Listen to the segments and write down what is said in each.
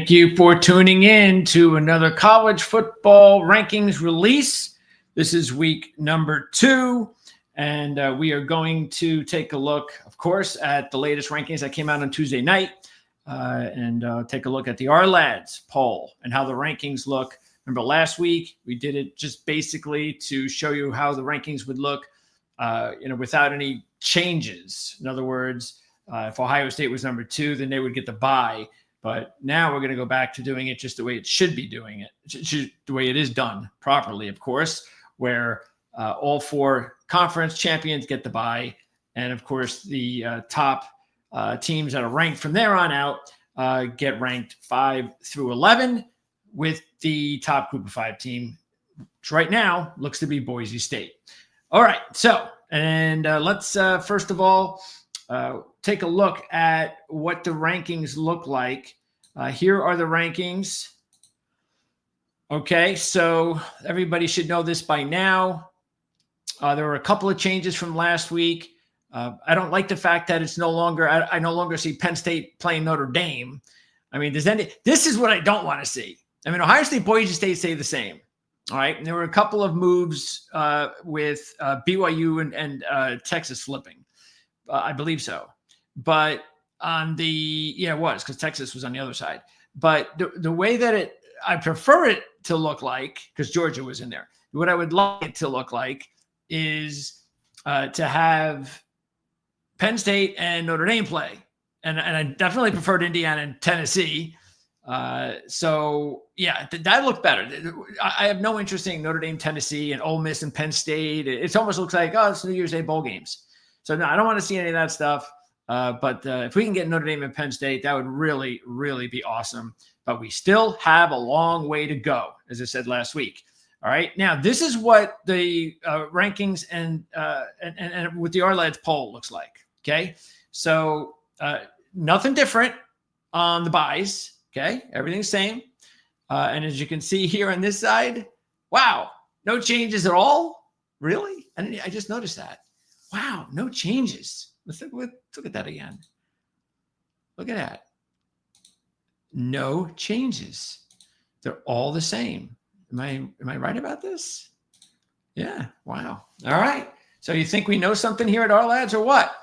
Thank you for tuning in to another college football rankings release. This is week number 2, and we are going to take a look, of course, at the latest rankings that came out on Tuesday night, and take a look at the Ourlads poll and how the rankings look. Remember last week, we did it just basically to show you how the rankings would look, without any changes. In other words, if Ohio State was number 2, then they would get the bye. But now we're going to go back to doing it just the way it should be doing it, the way it is done properly, of course, where all 4 conference champions get the bye. And, of course, the top teams that are ranked from there on out get ranked 5 through 11 with the top group of 5 team, which right now looks to be Boise State. All right, so, and let's first of all take a look at what the rankings look like. Here are the rankings. Okay, so everybody should know this by now. There were a couple of changes from last week. I don't like the fact that it's no longer, I no longer see Penn State playing Notre Dame. I mean, this is what I don't want to see. I mean, Ohio State, Boise State stay the same. All right, and there were a couple of moves with BYU and Texas flipping. I believe so. But on the, it was because Texas was on the other side. But the way that I prefer it to look like, because Georgia was in there, what I would like it to look like is to have Penn State and Notre Dame play. And I definitely preferred Indiana and Tennessee. So yeah, that looked better. I have no interest in Notre Dame, Tennessee, and Ole Miss and Penn State. It almost looks like, it's New Year's Day bowl games. So no, I don't want to see any of that stuff. But if we can get Notre Dame and Penn State, that would really, really be awesome. But we still have a long way to go, as I said last week. All right. Now, this is what the rankings and with the Ourlads poll looks like. Okay. So nothing different on the buys. Okay. Everything's same. And as you can see here on this side, wow, no changes at all. Really? I just noticed that. Wow, no changes. Let's look at that again. Look at that. No changes. They're all the same. Am I right about this? Yeah. Wow. All right. So you think we know something here at Ourlads or what?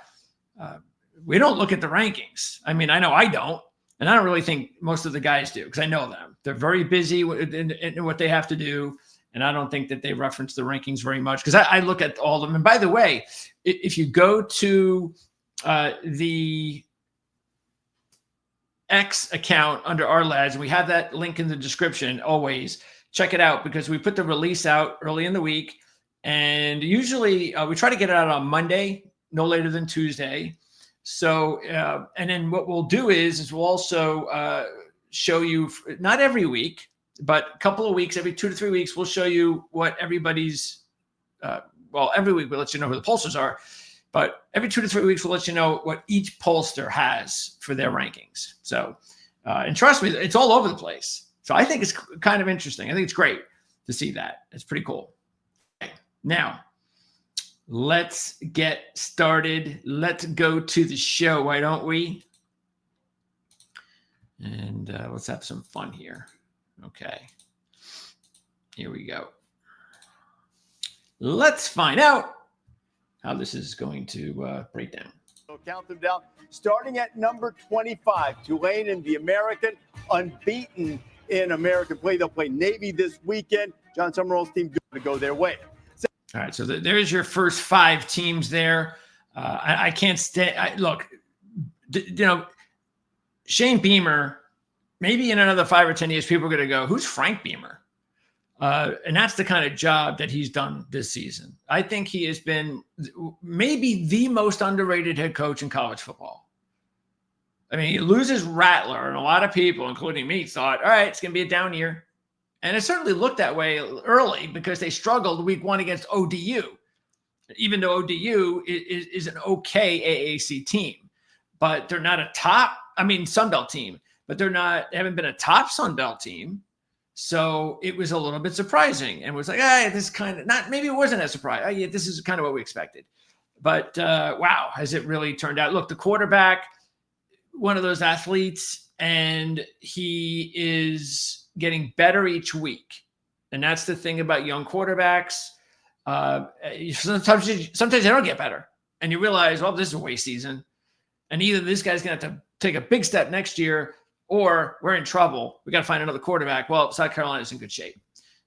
We don't look at the rankings. I mean, I know I don't, and I don't really think most of the guys do because I know them. They're very busy in what they have to do. And I don't think that they reference the rankings very much because I look at all of them. And by the way, if you go to the X account under Ourlads, and we have that link in the description, always check it out because we put the release out early in the week. And usually we try to get it out on Monday, no later than Tuesday. So, and then what we'll do is we'll also show you, not every week, but a couple of weeks, every 2 to 3 weeks, we'll show you what everybody's, every week we'll let you know who the pollsters are, but every 2 to 3 weeks, we'll let you know what each pollster has for their rankings. So, and trust me, it's all over the place. So I think it's kind of interesting. I think it's great to see that. It's pretty cool. Okay. Now, let's get started. Let's go to the show, why don't we? And let's have some fun here. Okay, here we go. Let's find out how this is going to break down. So count them down. Starting at number 25, Tulane in the American, unbeaten in American play. They'll play Navy this weekend. John Summerall's team going to go their way. All right, so there's your first 5 teams there. I can't stay. Look, Shane Beamer. Maybe in another 5 or 10 years, people are going to go, who's Frank Beamer? And that's the kind of job that he's done this season. I think he has been maybe the most underrated head coach in college football. I mean, he loses Rattler, and a lot of people, including me, thought, all right, it's going to be a down year. And it certainly looked that way early because they struggled week 1 against ODU, even though ODU is an okay AAC team. But they're not a Sun Belt team. But they haven't been a top Sun Belt team. So it was a little bit surprising and was like, this kind of maybe it wasn't as surprising. This is kind of what we expected. But wow, has it really turned out? Look, the quarterback, one of those athletes, and he is getting better each week. And that's the thing about young quarterbacks. Sometimes they don't get better. And you realize, well, this is a waste season. And either this guy's going to have to take a big step next year, or we're in trouble. We got to find another quarterback. Well, South Carolina's in good shape.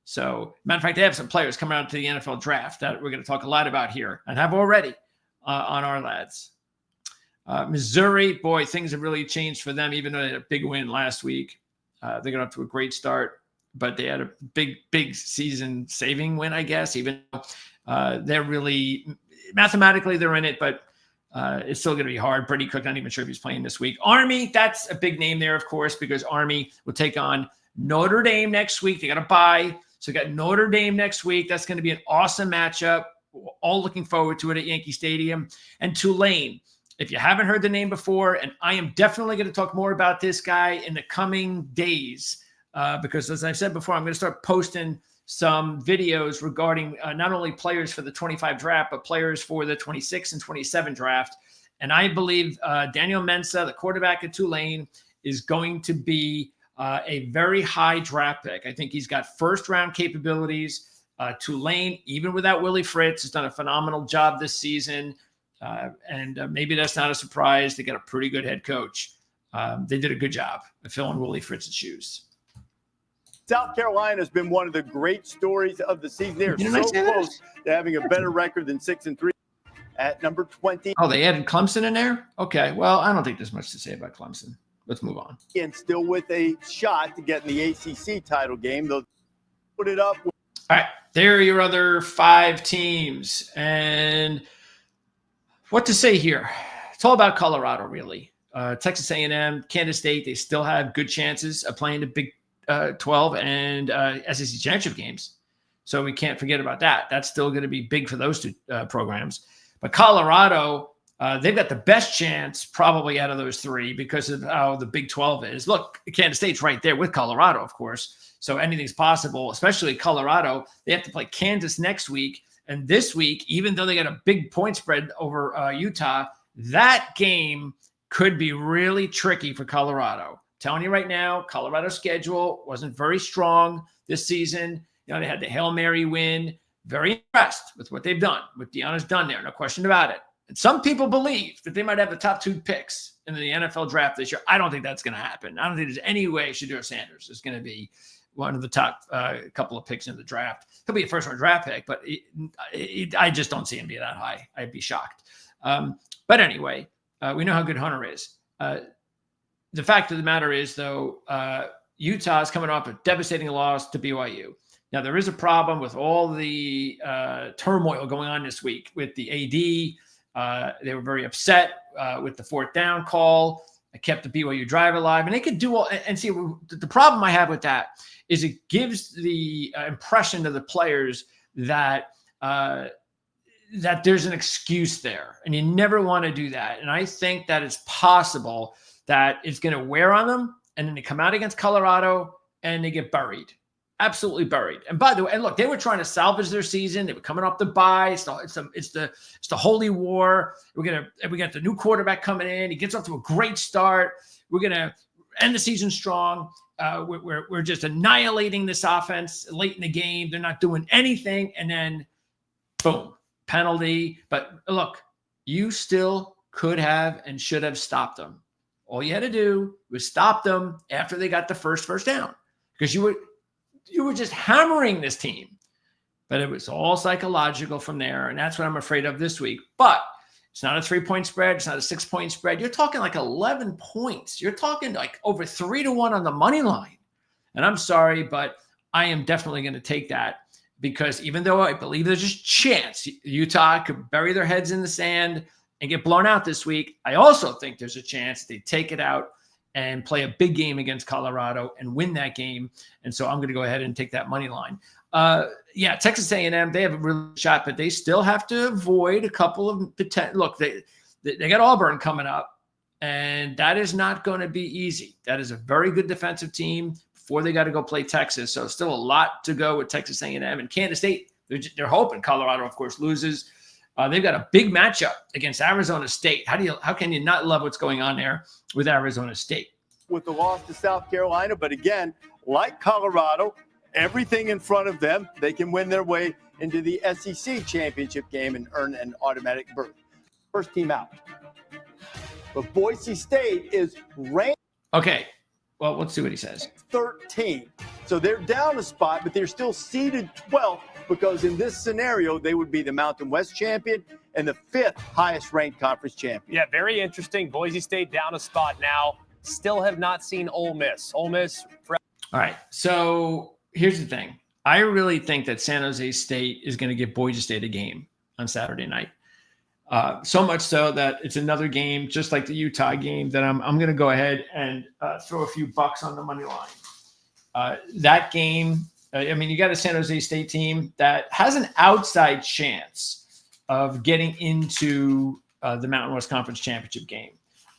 So, matter of fact, they have some players coming out to the NFL draft that we're going to talk a lot about here and have already on Ourlads. Missouri, boy, things have really changed for them, even though they had a big win last week. They got off to a great start, but they had a big season-saving win, I guess, even though they're really – mathematically they're in it, but it's still going to be hard. Brady Cook, not even sure if he's playing this week. Army, that's a big name there, of course, because Army will take on Notre Dame next week. They got a bye. So we got Notre Dame next week. That's going to be an awesome matchup. We're all looking forward to it at Yankee Stadium. And Tulane, if you haven't heard the name before, and I am definitely going to talk more about this guy in the coming days because, as I've said before, I'm going to start posting some videos regarding not only players for the 25 draft, but players for the 26 and 27 draft. And I believe Daniel Mensah, the quarterback at Tulane, is going to be a very high draft pick. I think he's got first-round capabilities. Tulane, even without Willie Fritz, has done a phenomenal job this season. And maybe that's not a surprise. They got a pretty good head coach. They did a good job of filling Willie Fritz's shoes. South Carolina has been one of the great stories of the season. They're so close to having a better record than 6-3 at number 20. Oh, they added Clemson in there? Okay. Well, I don't think there's much to say about Clemson. Let's move on. And still with a shot to get in the ACC title game. They'll put it up. All right. There are your other 5 teams. And what to say here? It's all about Colorado, really. Texas A&M, Kansas State, they still have good chances of playing the Big 12 and SEC championship games. So we can't forget about that. That's still going to be big for those 2 programs. But Colorado, they've got the best chance probably out of those 3 because of how the Big 12 is. Look, Kansas State's right there with Colorado, of course. So anything's possible, especially Colorado. They have to play Kansas next week. And this week, even though they got a big point spread over Utah, that game could be really tricky for Colorado. Telling you right now, Colorado's schedule wasn't very strong this season. You know, they had the Hail Mary win. Very impressed with what they've done, what Deanna's done there, no question about it. And some people believe that they might have the top 2 picks in the NFL draft this year. I don't think that's going to happen. I don't think there's any way Shedeur Sanders is going to be one of the top couple of picks in the draft. He'll be a first-round draft pick, but I just don't see him be that high. I'd be shocked. But anyway, we know how good Hunter is. The fact of the matter is, though, Utah is coming off a devastating loss to BYU. Now, there is a problem with all the turmoil going on this week with the AD. They were very upset with the 4th down call. It kept the BYU drive alive. And they could do all – and see, the problem I have with that is it gives the impression to the players that that there's an excuse there. And you never want to do that. And I think that it's possible that it's going to wear on them, and then they come out against Colorado and they get buried. Absolutely buried. And by the way, and look, they were trying to salvage their season. They were coming off the bye. It's the holy war. We got the new quarterback coming in. He gets off to a great start. We're gonna end the season strong. We're just annihilating this offense late in the game. They're not doing anything, and then boom, penalty. But look, you still could have and should have stopped them. All you had to do was stop them after they got the first down, because you were just hammering this team. But it was all psychological from there, and that's what I'm afraid of this week. But it's not a 3-point spread. It's not a 6-point spread. You're talking like 11 points. You're talking like over 3-1 on the money line. And I'm sorry, but I am definitely going to take that, because even though I believe there's a chance Utah could bury their heads in the sand and get blown out this week, I also think there's a chance they take it out and play a big game against Colorado and win that game. And so I'm going to go ahead and take that money line. Texas A&M, they have a real shot, but they still have to avoid a couple of potential. Look, they got Auburn coming up, and that is not going to be easy. That is a very good defensive team before they got to go play Texas. So still a lot to go with Texas A&M and Kansas State. They're hoping Colorado, of course, loses. They've got a big matchup against Arizona State. How can you not love what's going on there with Arizona State? with the loss to South Carolina. But again, like Colorado, everything in front of them, they can win their way into the SEC championship game and earn an automatic berth. First team out. But Boise State is ranked. Okay. Well, let's see what he says. 13. So they're down a spot, but they're still seeded 12th because in this scenario, they would be the Mountain West champion and the 5th highest ranked conference champion. Yeah, very interesting. Boise State down a spot now. Still have not seen Ole Miss. Ole Miss. All right. So here's the thing. I really think that San Jose State is going to give Boise State a game on Saturday night. So much so that it's another game, just like the Utah game, that I'm going to go ahead and throw a few bucks on the money line. That game, I mean, you got a San Jose State team that has an outside chance of getting into the Mountain West Conference Championship game.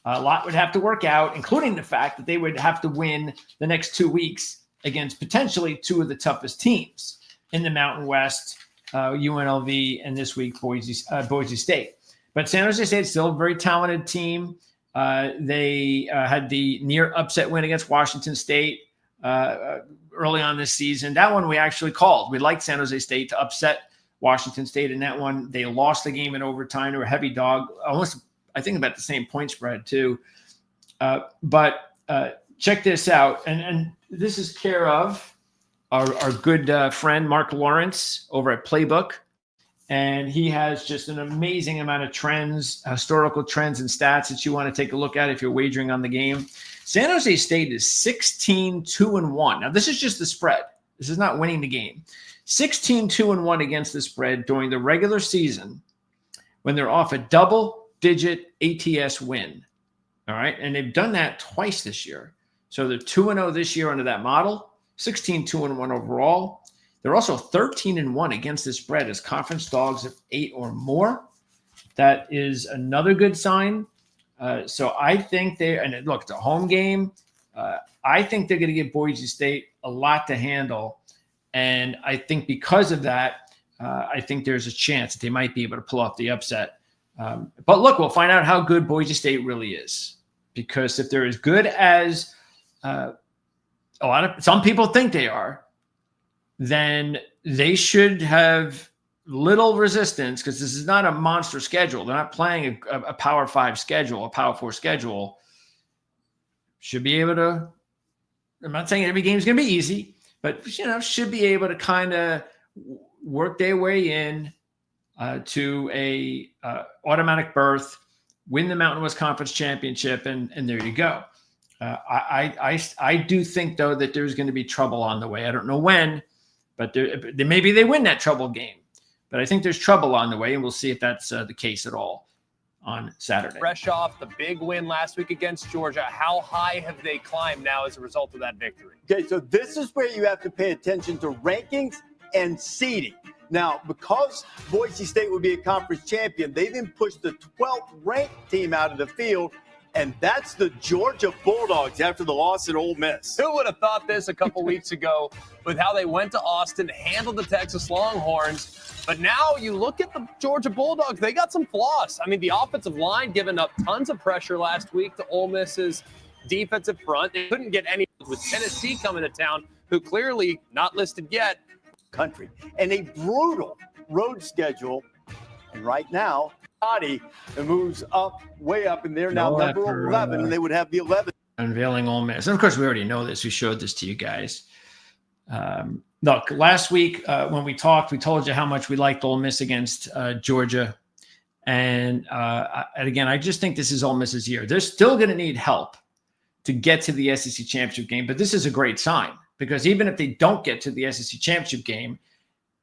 A lot would have to work out, including the fact that they would have to win the next 2 weeks against potentially two of the toughest teams in the Mountain West, UNLV, and this week Boise State. But San Jose State is still a very talented team. They had the near upset win against Washington State early on this season. That one we actually called. We liked San Jose State to upset Washington State in that one. They lost the game in overtime. They were a heavy dog, almost, I think, about the same point spread too. But check this out. And this is care of our good friend Mark Lawrence over at Playbook. And he has just an amazing amount of trends, historical trends and stats that you want to take a look at if you're wagering on the game. San Jose State is 16-2-1. Now, this is just the spread. This is not winning the game. 16-2-1 against the spread during the regular season when they're off a double-digit ATS win. All right? And they've done that twice this year. So they're 2-0 this year under that model, 16-2-1 overall. They're also 13-1 against the spread as conference dogs of 8 or more. That is another good sign. So I think and look, it's a home game. I think they're going to give Boise State a lot to handle. And I think because of that, I think there's a chance that they might be able to pull off the upset. But look, we'll find out how good Boise State really is. Because if they're as good as some people think they are, then they should have little resistance because this is not a monster schedule. They're not playing a Power 5 schedule, a Power 4 schedule. Should be able to, I'm not saying every game is going to be easy, but, should be able to kind of work their way in to a automatic berth, win the Mountain West Conference Championship, and there you go. I do think, though, that there's going to be trouble on the way. I don't know when. But maybe they win that trouble game. But I think there's trouble on the way, and we'll see if that's the case at all on Saturday. Fresh off the big win last week against Georgia, how high have they climbed now as a result of that victory? Okay, so this is where you have to pay attention to rankings and seeding. Now, because Boise State would be a conference champion, they then pushed the 12th ranked team out of the field, and that's the Georgia Bulldogs after the loss at Ole Miss. Who would have thought this a couple weeks ago with how they went to Austin, handled the Texas Longhorns. But now you look at the Georgia Bulldogs, they got some flaws. I mean, the offensive line giving up tons of pressure last week to Ole Miss's defensive front. They couldn't get any with Tennessee coming to town, who clearly not listed yet. Country. And a brutal road schedule. And right now, it moves up, way up, and they're now number 11, and they would have the 11th. Unveiling Ole Miss. And of course, we already know this. We showed this to you guys. Look, last week when we talked, we told you how much we liked Ole Miss against Georgia. And again, I just think this is Ole Miss's year. They're still going to need help to get to the SEC championship game, but this is a great sign because even if they don't get to the SEC championship game,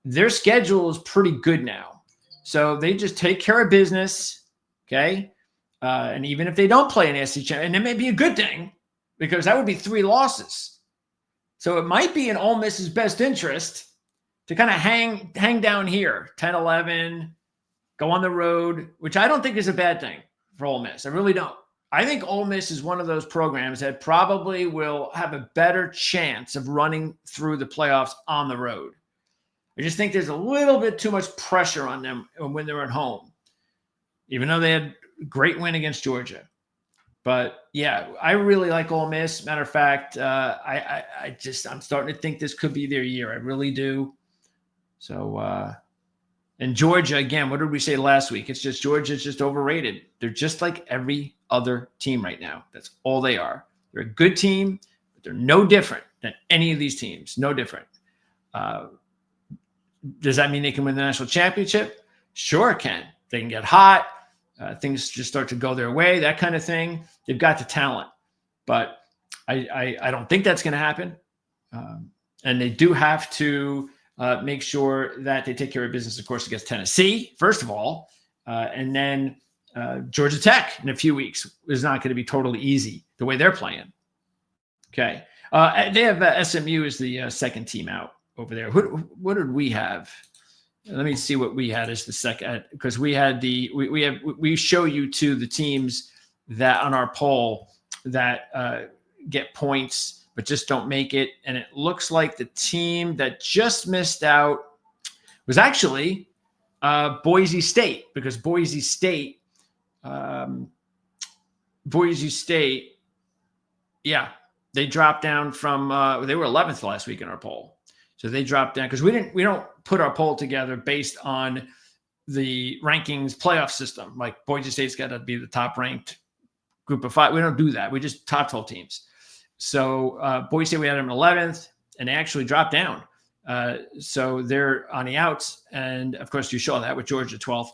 their schedule is pretty good now. So they just take care of business, okay? And even if they don't play an SEC championship, and it may be a good thing because that would be 3 losses. So it might be in Ole Miss's best interest to kind of hang down here, 10-11, go on the road, which I don't think is a bad thing for Ole Miss. I really don't. I think Ole Miss is one of those programs that probably will have a better chance of running through the playoffs on the road. I just think there's a little bit too much pressure on them when they're at home, even though they had a great win against Georgia. But yeah, I really like Ole Miss. Matter of fact, I'm starting to think this could be their year. I really do. So, and Georgia, again, what did we say last week? It's just Georgia's just overrated. They're just like every other team right now. That's all they are. They're a good team, but they're no different than any of these teams. No different. Does that mean they can win the national championship? Sure it can. They can get hot. Things just start to go their way, that kind of thing. They've got the talent. But I don't think that's going to happen. And they do have to make sure that they take care of business, of course, against Tennessee, first of all. And then Georgia Tech in a few weeks is not going to be totally easy the way they're playing. Okay. They have SMU as the second team out over there. What did we have? Let me see what we had as the second, because we had we show you to the teams that on our poll that get points but just don't make it. And it looks like the team that just missed out was actually Boise State, because Boise State, yeah, they dropped down from they were 11th last week in our poll. So they dropped down because we don't put our poll together based on the rankings playoff system. Like Boise State's got to be the top ranked group of 5. We don't do that. We just top 12 teams. So Boise State, we had them 11th, and they actually dropped down. So they're on the outs. And of course, you saw that with Georgia 12th.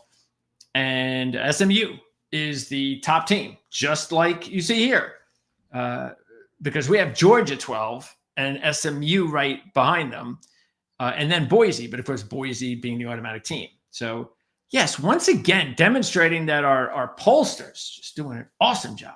And SMU is the top team, just like you see here, because we have Georgia 12 and SMU right behind them, and then Boise. But of course, Boise being the automatic team. So yes, once again, demonstrating that our pollsters just doing an awesome job.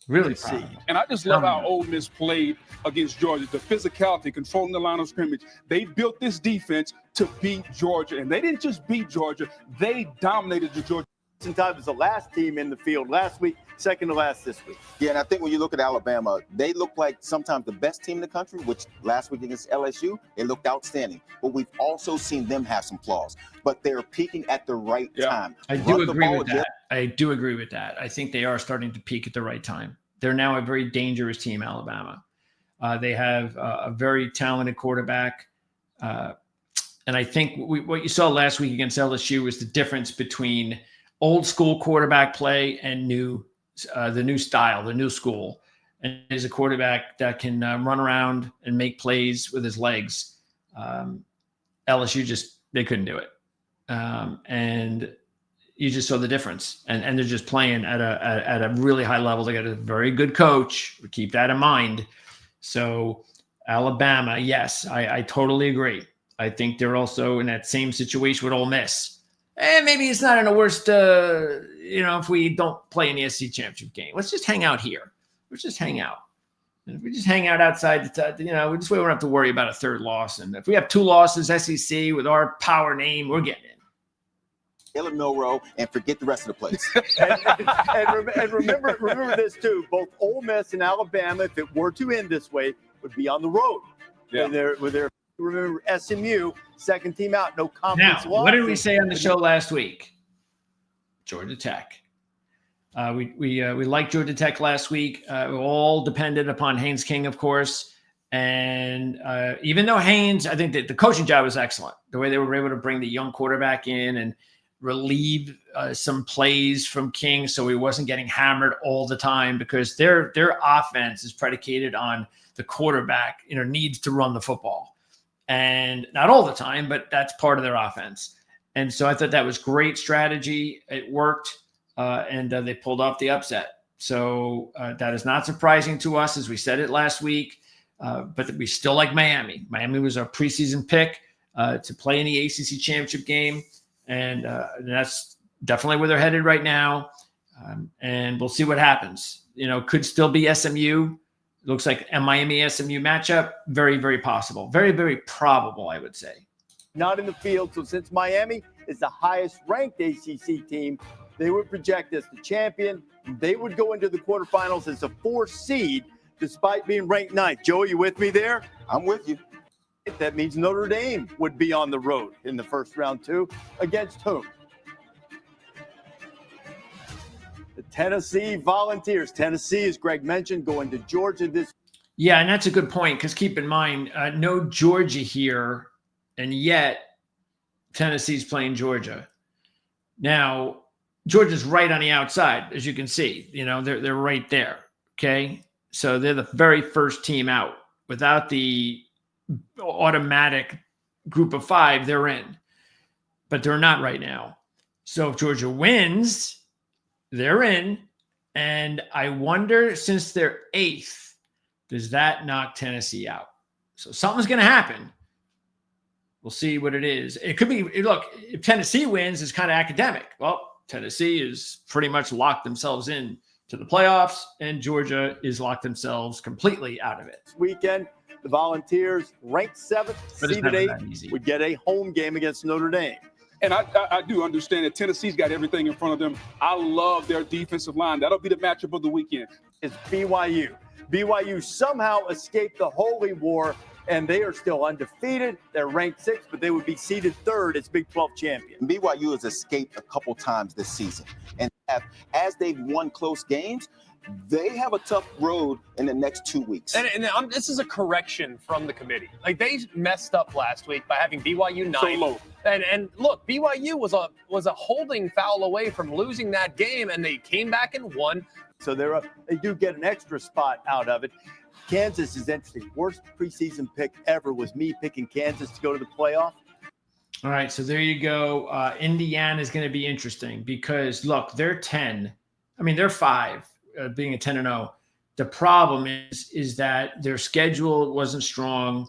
Really proud. And I just love how Ole Miss played against Georgia. The physicality, controlling the line of scrimmage. They built this defense to beat Georgia. And they didn't just beat Georgia. They dominated the Georgia. Sometimes was the last team in the field last week, second to last this week. Yeah, and I think when you look at Alabama, they look like sometimes the best team in the country, which last week against LSU, they looked outstanding. But we've also seen them have some flaws. But they're peaking at the right time. I do agree with that. I do agree with that. I think they are starting to peak at the right time. They're now a very dangerous team, Alabama. They have a very talented quarterback. And I think what you saw last week against LSU was the difference between old school quarterback play and the new style, the new school. And is a quarterback that can run around and make plays with his legs. LSU they couldn't do it. And you just saw the difference. And they're just playing at a really high level. They got a very good coach. Keep that in mind. So Alabama, yes, I totally agree. I think they're also in that same situation with Ole Miss. And maybe it's not in the worst, if we don't play in the SEC championship game. Let's just hang out here. Let's just hang out. And if we just hang out outside, we don't have to worry about a third loss. And if we have 2 losses, SEC, with our power name, we're getting in. Ellen Milroe, and forget the rest of the place. and remember this, too. Both Ole Miss and Alabama, if it were to end this way, would be on the road. Yeah. With their remember, SMU, second team out, no conference loss. What did we say on the show last week? Georgia Tech. We liked Georgia Tech last week. All depended upon Haynes King, of course. And even though Haynes, I think that the coaching job was excellent. The way they were able to bring the young quarterback in and relieve some plays from King so he wasn't getting hammered all the time, because their offense is predicated on the quarterback, needs to run the football. And not all the time, but that's part of their offense. And so I thought that was great strategy. It worked, and they pulled off the upset. So that is not surprising to us, as we said it last week. But we still like Miami. Miami was our preseason pick to play in the ACC championship game. And that's definitely where they're headed right now. And we'll see what happens. Could still be SMU. Looks like a Miami-SMU matchup. Very, very possible. Very, very probable, I would say. Not in the field. So since Miami is the highest-ranked ACC team, they would project as the champion. They would go into the quarterfinals as a 4th seed, despite being ranked 9th. Joe, you with me there? I'm with you. That means Notre Dame would be on the road in the first round, too. Against whom? The Tennessee Volunteers. Tennessee, as Greg mentioned, going to Georgia this. Yeah, and that's a good point because keep in mind, no Georgia here, and yet Tennessee's playing Georgia. Now, Georgia's right on the outside, as you can see. You know, they're right there. Okay, so they're the very first team out. Without the automatic group of 5, they're in, but they're not right now. So if Georgia wins, they're in, and I wonder, since they're 8th, does that knock Tennessee out? So something's going to happen. We'll see what it is. It could be, look, if Tennessee wins, it's kind of academic. Well, Tennessee is pretty much locked themselves in to the playoffs, and Georgia is locked themselves completely out of it. This weekend, the Volunteers, ranked 7th, seeded 8th, would get a home game against Notre Dame. And I do understand that Tennessee's got everything in front of them. I love their defensive line. That'll be the matchup of the weekend. It's BYU. BYU somehow escaped the holy war, and they are still undefeated. They're ranked 6th, but they would be seeded 3rd as Big 12 champion. BYU has escaped a couple times this season. And as they've won close games, they have a tough road in the next 2 weeks. And this is a correction from the committee. Like, they messed up last week by having BYU 9th. So low. And look, BYU was a holding foul away from losing that game, and they came back and won. So they do get an extra spot out of it. Kansas is interesting. Worst preseason pick ever was me picking Kansas to go to the playoff. All right, so there you go. Indiana is going to be interesting because, look, they're 10. I mean, they're 5, being a 10-0. The problem is that their schedule wasn't strong,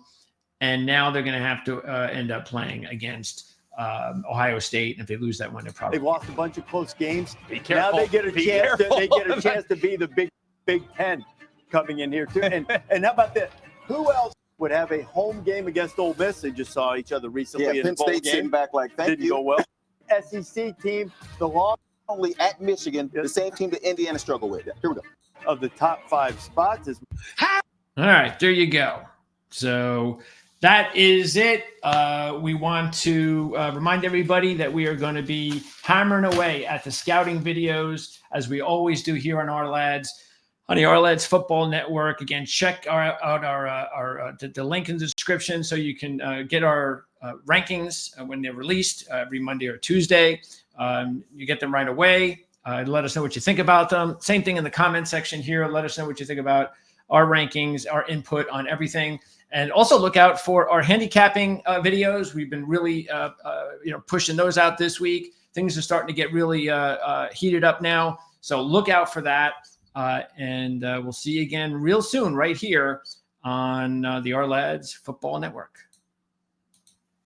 and now they're going to have to end up playing against Ohio State. And if they lose that one, they're probably they've lost a bunch of close games. Be careful. Now they get a chance to be the Big Ten coming in here too. And how about this? Who else would have a home game against Ole Miss? They just saw each other recently in Penn a bowl State game. sitting back like, thank Didn't you. go well. SEC team, the long Only at Michigan, the same team that Indiana struggled with. Here we go. of the top 5 spots is. All right, there you go. So that is it. We want to remind everybody that we are going to be hammering away at the scouting videos, as we always do here on Ourlads, on the Ourlads Football Network. Again, check out the link in the description so you can get our rankings when they're released every Monday or Tuesday. You get them right away. Let us know what you think about them. Same thing in the comment section here. Let us know what you think about our rankings, our input on everything. And also look out for our handicapping videos. We've been really pushing those out this week. Things are starting to get really heated up now. So look out for that. And we'll see you again real soon right here on the Ourlads Football Network.